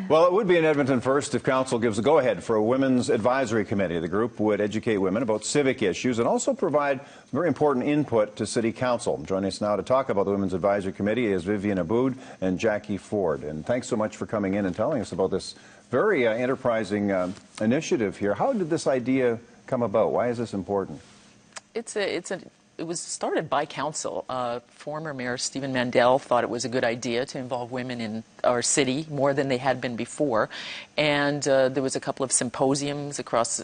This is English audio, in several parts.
Well, it would be in Edmonton first if Council gives a go-ahead for a women's advisory committee. The group would educate women about civic issues and also provide very important input to City Council. Joining us now to talk about the Women's Advisory Committee is Vivian Aboud and Jackie Ford. And thanks so much for coming in and telling us about this very enterprising initiative here. How did this idea come about? Why is this important? It was started by council. Former Mayor Stephen Mandel thought it was a good idea to involve women in our city more than they had been before. And there was a couple of symposiums across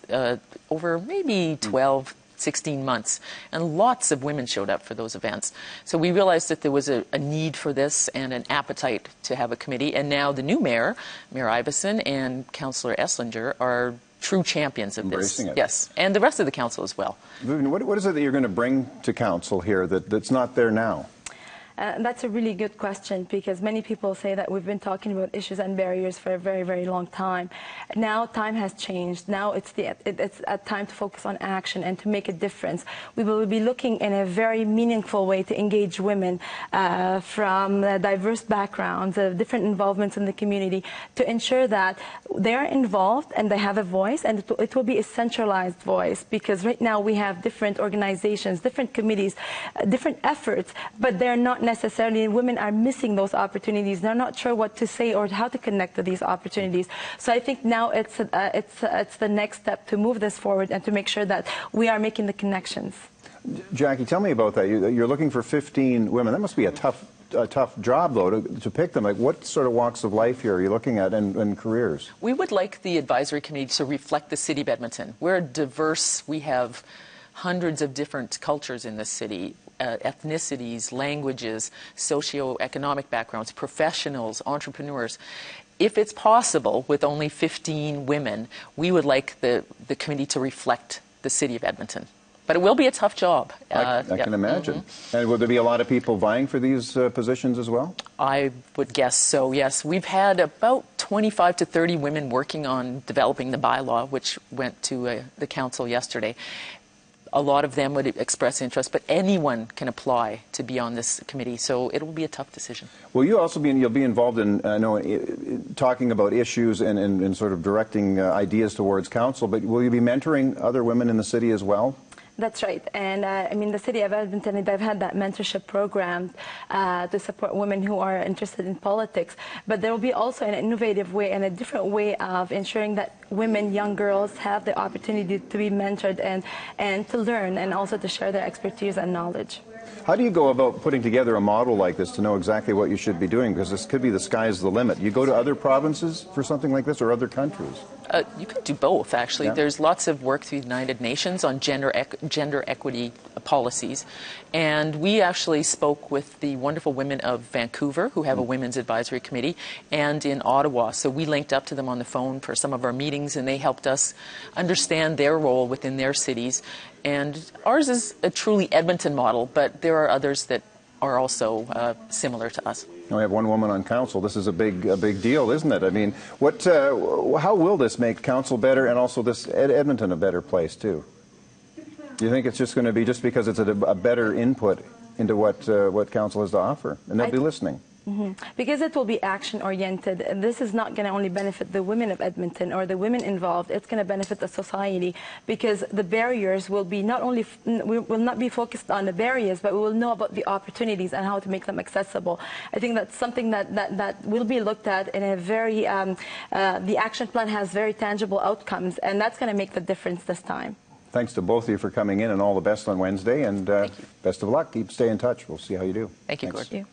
over maybe 12, 16 months. And lots of women showed up for those events. So we realized that there was a need for this and an appetite to have a committee. And now the new mayor, Mayor Iveson, and Councillor Esslinger are true champions of this. Embracing it. Yes, and the rest of the council as well. Vivian, what is it that you're going to bring to council here that's not there now? That's a really good question, because many people say that we've been talking about issues and barriers for a very, very long time. Now time has changed. Now it's a time to focus on action and to make a difference. We will be looking in a very meaningful way to engage women from diverse backgrounds, different involvements in the community, to ensure that they are involved and they have a voice, and it will be a centralized voice, because right now we have different organizations, different committees, different efforts, but they're not necessarily, women are missing those opportunities. They're not sure what to say or how to connect to these opportunities. So I think now it's the next step to move this forward and to make sure that we are making the connections. Jackie, tell me about that. You're looking for 15 women. That must be a tough job, though, to pick them. Like, what sort of walks of life here are you looking at and careers? We would like the advisory committee to reflect the city of Edmonton. We're diverse. We have hundreds of different cultures in this city. Ethnicities, languages, socioeconomic backgrounds, professionals, entrepreneurs. If it's possible, with only 15 women, we would like the committee to reflect the city of Edmonton. But it will be a tough job. I can imagine. Mm-hmm. And will there be a lot of people vying for these positions as well? I would guess so, yes. We've had about 25 to 30 women working on developing the bylaw, which went to the council yesterday. A lot of them would express interest, but anyone can apply to be on this committee, so it will be a tough decision. Will you also you'll be involved in, talking about issues and sort of directing ideas towards council, but will you be mentoring other women in the city as well? That's right. And I mean, the City of Edmonton, they've had that mentorship program to support women who are interested in politics. But there will be also an innovative way and a different way of ensuring that women, young girls, have the opportunity to be mentored and to learn, and also to share their expertise and knowledge. How do you go about putting together a model like this to know exactly what you should be doing? Because this could be the sky's the limit. You go to other provinces for something like this, or other countries? You could do both, actually. Yeah. There's lots of work through the United Nations on gender equity policies. And we actually spoke with the wonderful women of Vancouver, who have a women's advisory committee, and in Ottawa. So we linked up to them on the phone for some of our meetings, and they helped us understand their role within their cities. And ours is a truly Edmonton model, but there are others that are also similar to us. We have one woman on council. This is a big deal, isn't it? I mean, how will this make council better, and also this Edmonton a better place too? Do you think it's just going to be just because it's a better input into what council has to offer, and they'll be listening? Mm-hmm. Because it will be action-oriented. This is not going to only benefit the women of Edmonton or the women involved. It's going to benefit the society, because the barriers will be we will not be focused on the barriers, but we will know about the opportunities and how to make them accessible. I think that's something that will be looked at in a very, the action plan has very tangible outcomes, and that's going to make the difference this time. Thanks to both of you for coming in, and all the best on Wednesday, and best of luck. Stay in touch. We'll see how you do. Thank you, Gord.